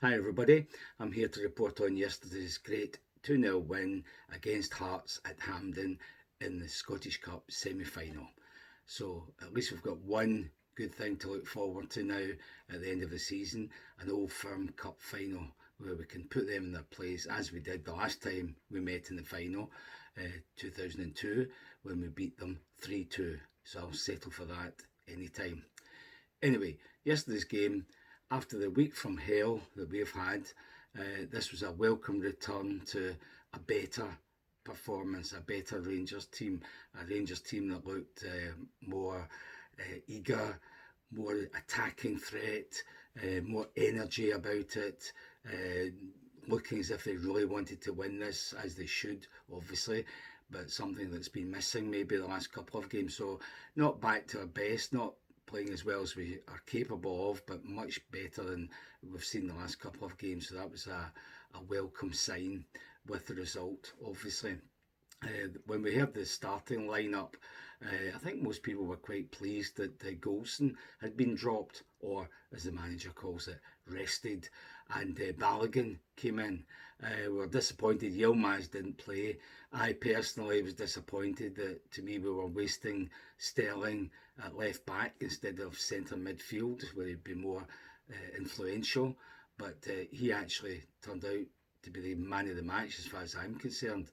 Hi everybody, I'm here to report on yesterday's great 2-0 win against Hearts at Hampden in the Scottish Cup semi-final. So at least we've got one good thing to look forward to now at the end of the season, an Old Firm Cup final where we can put them in their place as we did the last time we met in the final, 2002, when we beat them 3-2. So I'll settle for that anytime. Anyway, yesterday's game, after the week from hell that we've had, this was a welcome return to a better performance, a better Rangers team, a Rangers team that looked more eager, more attacking threat, more energy about it, looking as if they really wanted to win this, as they should, obviously, but something that's been missing maybe the last couple of games. So, not back to our best, not playing as well as we are capable of, but much better than we've seen the last couple of games. So, that was a welcome sign with the result, obviously. When we heard the starting lineup, I think most people were quite pleased that Goldson had been dropped, or as the manager calls it, rested, and Balogun came in. We were disappointed Yilmaz didn't play. I personally was disappointed that, to me, we were wasting Sterling at left back instead of centre midfield, where he'd be more influential. But he actually turned out to be the man of the match as far as I'm concerned.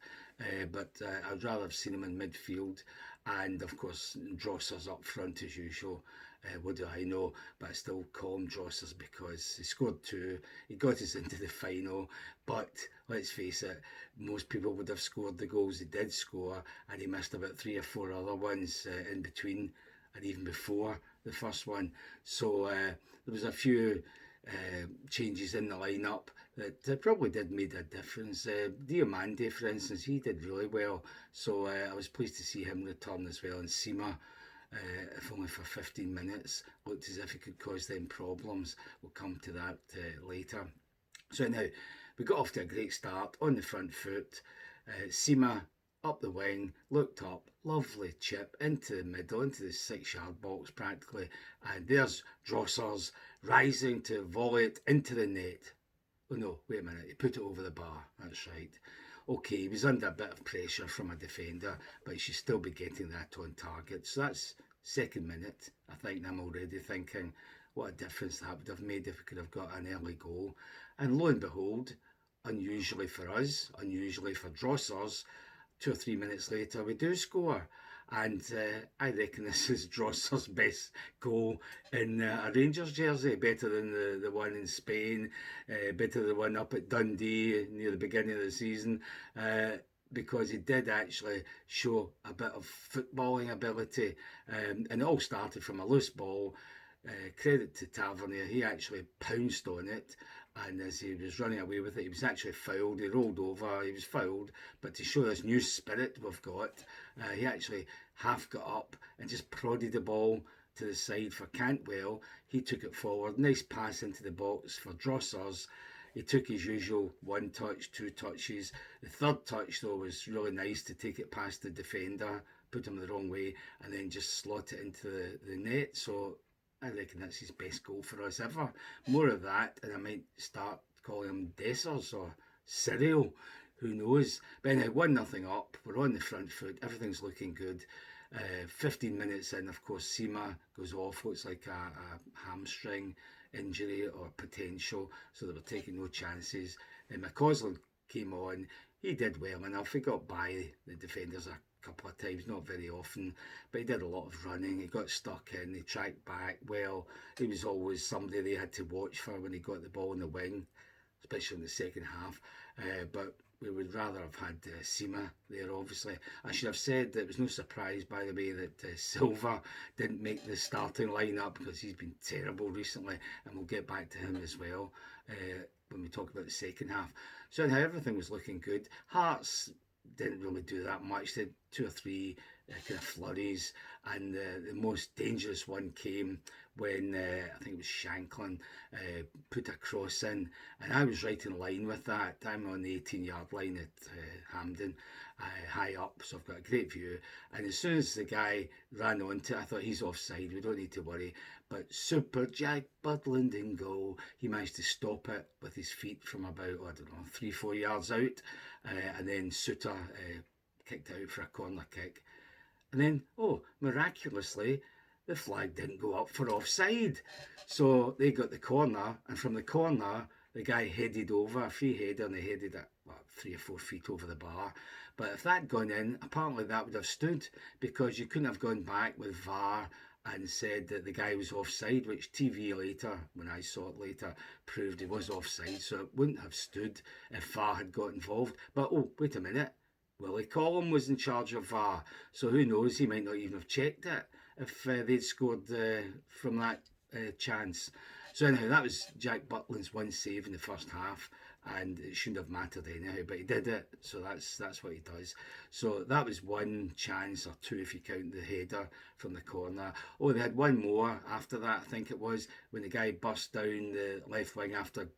But I'd rather have seen him in midfield, and of course Drossers up front as usual. What do I know? But I still call him Drossers because he scored two. He got us into the final. But let's face it, most people would have scored the goals he did score, and he missed about three or four other ones in between and even before the first one. So there was a few changes in the lineup that probably did make a difference. Diomande, for instance, he did really well, so I was pleased to see him return as well. And Sima, if only for 15 minutes, looked as if he could cause them problems. We'll come to that later. So now we got off to a great start on the front foot. Sima up the wing, looked up, lovely chip into the middle, into the 6 yard box practically, and there's Drossers rising to volley it into the net. Oh no, wait a minute, he put it over the bar, that's right. Okay, he was under a bit of pressure from a defender, but he should still be getting that on target. So that's second minute. I think I'm already thinking what a difference that would have made if we could have got an early goal. And lo and behold, unusually for us, unusually for Drossers, 2 or 3 minutes later, we do score. And I reckon this is Drosser's best goal in a Rangers jersey, better than the one in Spain, better than the one up at Dundee near the beginning of the season. Because he did actually show a bit of footballing ability, and it all started from a loose ball. Credit to Tavernier, he actually pounced on it, and as he was running away with it, he was actually fouled. He rolled over, he was fouled, but to show this new spirit we've got, he actually half got up and just prodded the ball to the side for Cantwell. He took it forward, nice pass into the box for Drossers. He took his usual one touch, two touches. The third touch, though, was really nice to take it past the defender, put him the wrong way, and then just slot it into the net. So I reckon that's his best goal for us ever. More of that, and I might start calling him Dessers or Cyril. Who knows? But anyway, 1-0 up. We're on the front foot. Everything's looking good. 15 minutes in, of course, Sima goes off. Looks like a hamstring injury or potential, so they were taking no chances. And McCausland came on. He did well enough. He got by the defenders a couple of times, not very often, but he did a lot of running. He got stuck in, he tracked back well. He was always somebody they had to watch for when he got the ball in the wing, especially in the second half. But we would rather have had Sima there, obviously. I should have said that it was no surprise, by the way, that Silva didn't make the starting lineup because he's been terrible recently, and we'll get back to him as well when we talk about the second half. So anyhow, everything was looking good. Hearts didn't really do that much. They had two or three kind of flurries, and the most dangerous one came when I think it was Shanklin put a cross in, and I was right in line with that. I'm on the 18-yard line at Hampden, high up, so I've got a great view. And as soon as the guy ran onto it, I thought he's offside. We don't need to worry. But super Jack Butland in goal. He managed to stop it with his feet from about, I don't know, 3-4 yards out, and then Suter kicked out for a corner kick. And then, oh, miraculously, the flag didn't go up for offside. So they got the corner, and from the corner, the guy headed over, a free header, and he headed it, 3 or 4 feet over the bar. But if that had gone in, apparently that would have stood, because you couldn't have gone back with VAR and said that the guy was offside, which TV later, when I saw it later, proved he was offside. So it wouldn't have stood if VAR had got involved. But oh, wait a minute. Willie Collum was in charge of VAR, so who knows, he might not even have checked it if they'd scored from that chance. So anyhow, that was Jack Butland's one save in the first half, and it shouldn't have mattered anyhow, but he did it, so that's what he does. So that was one chance, or two if you count the header from the corner. Oh, they had one more after that, I think it was, when the guy burst down the left wing after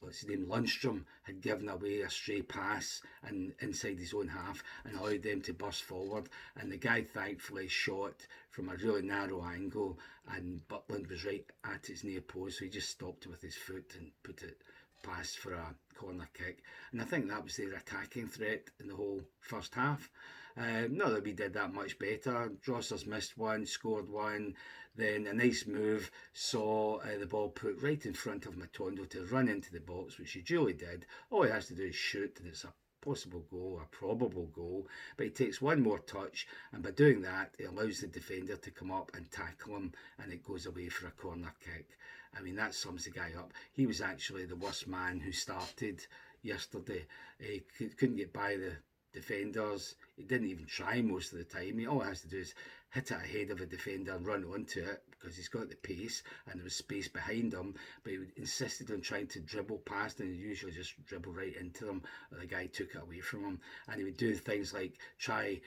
what's his name, Lundstrom, had given away a stray pass and inside his own half and allowed them to burst forward. And the guy thankfully shot from a really narrow angle, and Butland was right at his near post, so he just stopped with his foot and put it past for a corner kick. And I think that was their attacking threat in the whole first half. Not that we did that much better. Drossers missed one, scored one, then a nice move saw the ball put right in front of Matondo to run into the box, which he duly did. All he has to do is shoot, and it's a possible goal, a probable goal, but he takes one more touch, and by doing that, he allows the defender to come up and tackle him, and it goes away for a corner kick. I mean, that sums the guy up. He was actually the worst man who started yesterday. He couldn't get by the defenders. He didn't even try most of the time. All he has to do is hit it ahead of a defender and run onto it, because he's got the pace and there was space behind him, but he insisted on trying to dribble past, and he usually just dribble right into them, and the guy took it away from him. And he would do things like try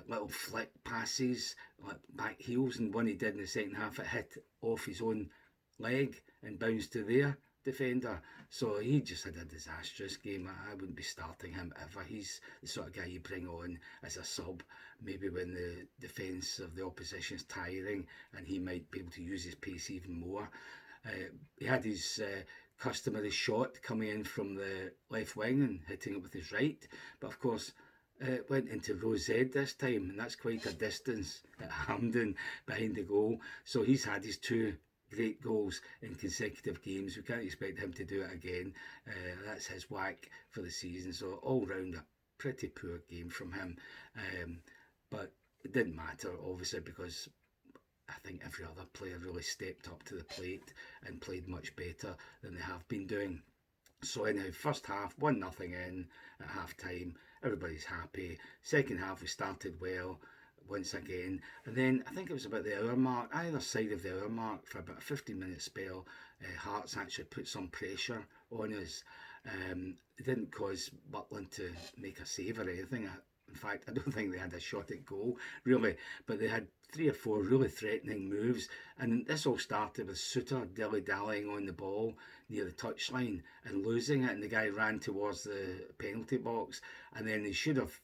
little flick passes, like back heels, and one he did in the second half, it hit off his own leg and bounced to their defender. So he just had a disastrous game. I wouldn't be starting him ever. He's the sort of guy you bring on as a sub, maybe when the defence of the opposition is tiring, and he might be able to use his pace even more. He had his customary shot coming in from the left wing and hitting it with his right, but of course it went into row Z this time, and that's quite a distance at Hampden behind the goal. So he's had his two great goals in consecutive games. We can't expect him to do it again. That's his whack for the season. So all round a pretty poor game from him. But it didn't matter, obviously, because I think every other player really stepped up to the plate and played much better than they have been doing. So anyhow, first half, 1-0 in at half time. Everybody's happy. Second half, we started well once again, and then I think it was about the hour mark, either side of the hour mark, for about a 15-minute spell, Hearts actually put some pressure on us. It didn't cause Butland to make a save or anything. In fact, I don't think they had a shot at goal, really, but they had 3 or 4 really threatening moves, and this all started with Suter dilly-dallying on the ball near the touchline and losing it, and the guy ran towards the penalty box, and then he should have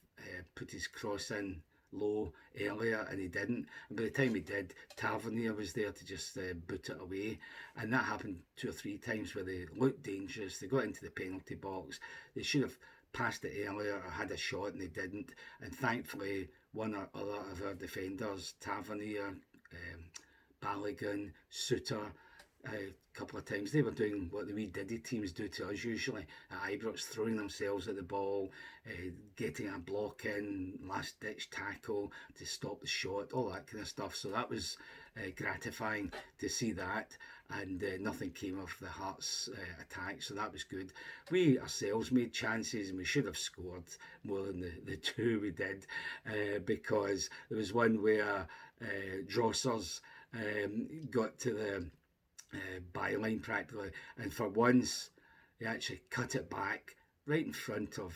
put his cross in low earlier, and he didn't, and by the time he did, Tavernier was there to just boot it away. And that happened 2 or 3 times where they looked dangerous, they got into the penalty box, they should have passed it earlier or had a shot, and they didn't. And thankfully one or other of our defenders, Tavernier, Balogun, Suter, a couple of times, they were doing what the wee Diddy teams do to us usually at Ibrox, throwing themselves at the ball, getting a block in, last ditch tackle to stop the shot, all that kind of stuff. So that was gratifying to see that, and nothing came of the Hearts attack, so that was good. We ourselves made chances, and we should have scored more than the 2 we did, because there was one where Drossers got to the byline practically, and for once he actually cut it back right in front of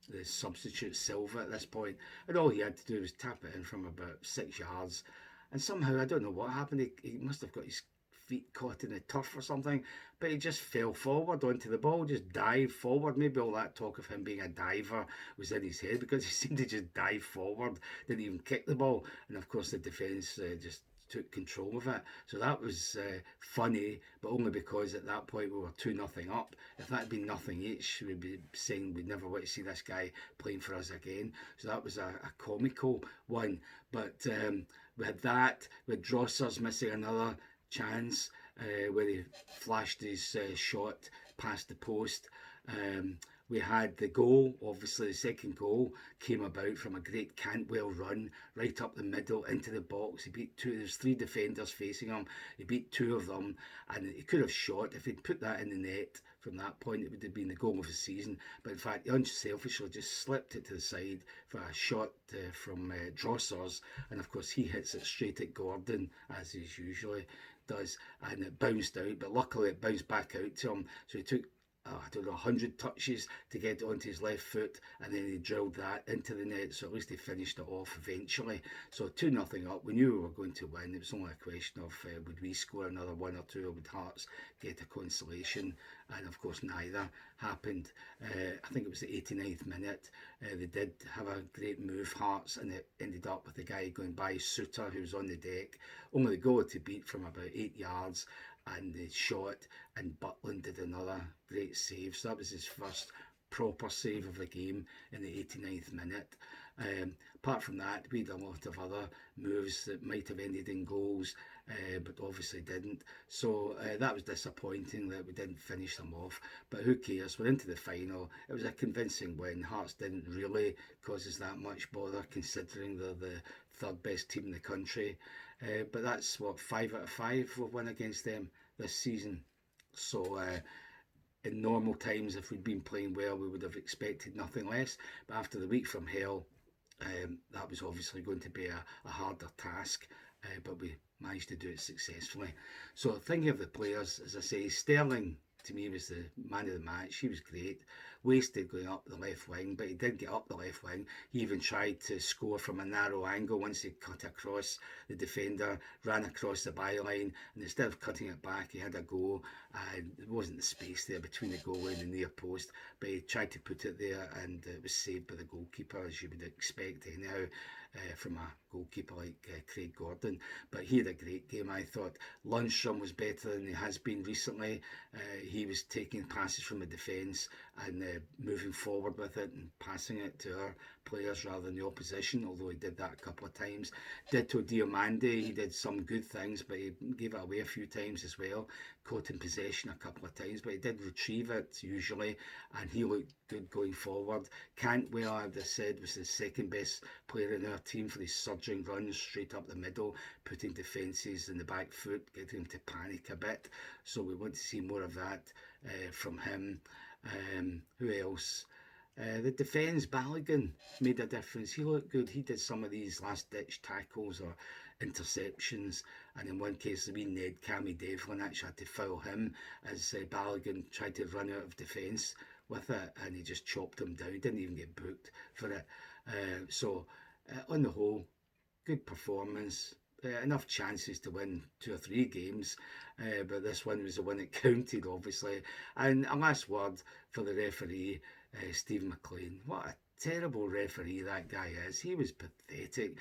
the substitute Silva at this point, and all he had to do was tap it in from about 6 yards. And somehow, I don't know what happened, he must have got his feet caught in the turf or something, but he just fell forward onto the ball, just dived forward. Maybe all that talk of him being a diver was in his head, because he seemed to just dive forward, didn't even kick the ball. And of course, the defence just took control of it. So that was funny, but only because at that point we were 2-0 up. If that had been nothing each, we'd be saying we'd never want to see this guy playing for us again. So that was a comical one. But we had that, with Drossers missing another chance where he flashed his shot past the post. We had the goal, obviously the second goal came about from a great Cantwell run right up the middle into the box. He beat two, there's 3 defenders facing him, he beat 2 of them, and he could have shot. If he'd put that in the net from that point, it would have been the goal of the season. But in fact, he unselfishly just slipped it to the side for a shot from Drossers, and of course he hits it straight at Gordon, as he usually does, and it bounced out, but luckily it bounced back out to him. So he took, I don't know, 100 touches to get it onto his left foot, and then he drilled that into the net. So at least he finished it off eventually. So 2-0 up. We knew we were going to win. It was only a question of would we score another 1 or 2, or would Hearts get a consolation? And of course neither happened. I think it was the 89th minute. They did have a great move, Hearts, and it ended up with the guy going by Suter, who was on the deck. Only the goal to beat from about 8 yards, and they shot, and Butland did another great save. So that was his first proper save of the game in the 89th minute. Apart from that, we had a lot of other moves that might have ended in goals, but obviously didn't. So that was disappointing that we didn't finish them off, but who cares? We're into the final. It was a convincing win. Hearts didn't really cause us that much bother, considering they're the 3rd best team in the country. But that's what, 5 out of 5 we've won against them this season. So in normal times, if we'd been playing well, we would have expected nothing less. But after the week from hell, that was obviously going to be a harder task, but we managed to do it successfully. So thinking of the players, as I say, Sterling to me was the man of the match. He was great. Wasted going up the left wing, but he did get up the left wing. He even tried to score from a narrow angle once he cut across the defender, ran across the byline, and instead of cutting it back, he had a go. And there wasn't the space there between the goal line and the near post, but he tried to put it there, and it was saved by the goalkeeper, as you would expect anyhow. From a goalkeeper like Craig Gordon. But he had a great game, I thought. Lundstram was better than he has been recently. He was taking passes from the defence and moving forward with it and passing it to our players rather than the opposition, although he did that a couple of times. Ditto Diomande, he did some good things, but he gave it away a few times as well. Caught in possession a couple of times, but he did retrieve it usually, and he looked good going forward. Cantwell, I have said, was the 2nd best player in our team for his surging runs straight up the middle, putting defences in the back foot, getting them to panic a bit. So we want to see more of that from him. Who else? The defence, Balogun made a difference. He looked good. He did some of these last-ditch tackles or interceptions, and in one case the wee Ned Cammy Devlin actually had to foul him as Balogun tried to run out of defence with it, and he just chopped him down. He didn't even get booked for it. So on the whole, good performance. Enough chances to win 2 or 3 games, but this one was the one that counted, obviously. And a last word for the referee, Stephen McLean. What a terrible referee that guy is. He was pathetic.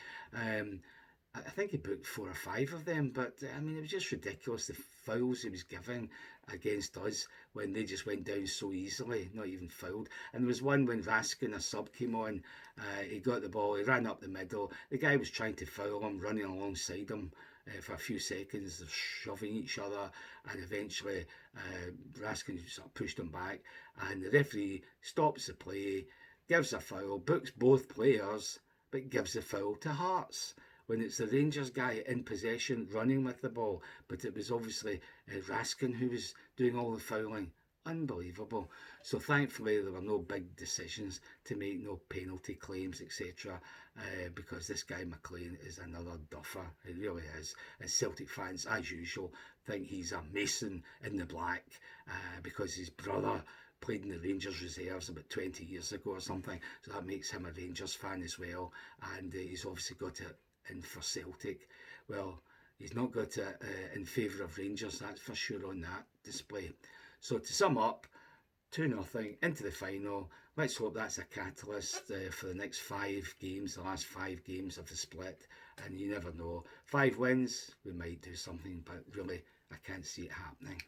I think he booked 4 or 5 of them, but I mean, it was just ridiculous, the fouls he was giving against us when they just went down so easily, not even fouled. And there was one when Raskin, a sub, came on, he got the ball, he ran up the middle, the guy was trying to foul him, running alongside him for a few seconds, shoving each other, and eventually Raskin sort of pushed him back, and the referee stops the play, gives a foul, books both players, but gives the foul to Hearts, when it's the Rangers guy in possession running with the ball, but it was obviously Raskin who was doing all the fouling. Unbelievable. So thankfully there were no big decisions to make, no penalty claims, etc., because this guy McLean is another duffer. He really is. And Celtic fans, as usual, think he's a Mason in the black because his brother played in the Rangers reserves about 20 years ago or something, so that makes him a Rangers fan as well. And he's obviously got it in for Celtic. Well, he's not got it in favour of Rangers, that's for sure, on that display. So to sum up, 2-0 into the final. Let's hope that's a catalyst for the next 5 games, the last 5 games of the split. And you never know. 5 wins, we might do something, but really, I can't see it happening.